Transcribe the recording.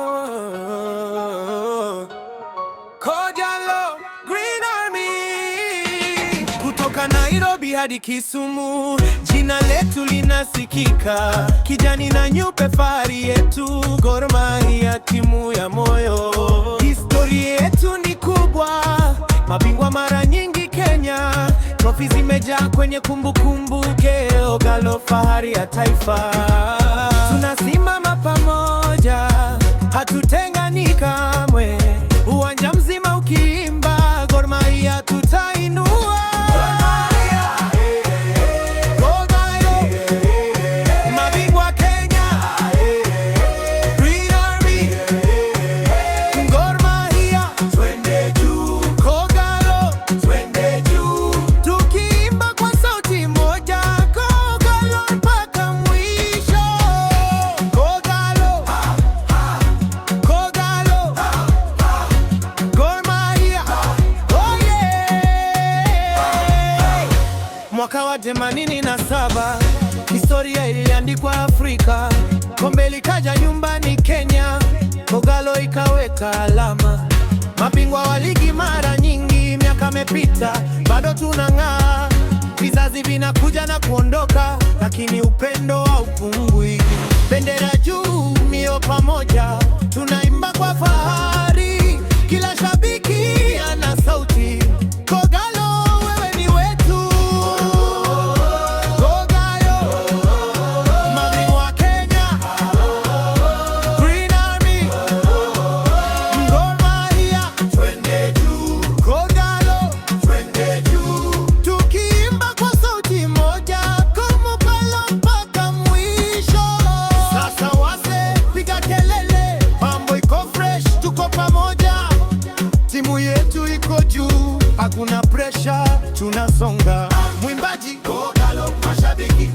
Oh, Kojalo, Green Army. Kutoka Nairobi hadi Kisumu, jina letu linasikika. Kijani na nyeupe, fahari yetu. Gor Mahia, timu ya moyo. Historia yetu ni kubwa, mabingwa mara nyingi Kenya. Trofi zimejaa kwenye kumbukumbu. Kogalo, fahari ya taifa. Tunasimama pamoja, hatutengani kamwe. Uwanja mzima ukiimba Gor Mahia, tutainua. Gor Mahia, mabingwa Kenya. Green Army, Gor Mahia, twende juu. Kogalo, twende juu. Tukiimba kwa sauti moja, Kogalo mpaka mwisho. Kogalo, Kogalo, Gor Mahia, oh yeah! Mwaka wa 87 historia iliandikwa Afrika. Kombe likaja nyumbani Kenya, Kogalo ikaweka alama. Mabingwa wa ligi mara nyingi, miaka mepita bado tunang'aa. Vizazi vinakuja na kuondoka, lakini upendo haupungui. Bendera juu, mio pamoja, tunaimba kwa fahari. Kila shabiki ana sauti. Kogalo, wewe ni wetu. Kogalo, mabingwa Kenya. Green Army, Gor Mahia, twende juu. Kogalo, twende juu. Tukiimba kwa sauti moja, Kogalo mpaka mwisho. Sasa wase, piga kelele, mambo iko fresh, tuko pamoja. Timu yetu iko juu, hakuna pressure, tunasonga. Mwimbaji Kogalo, mashabiki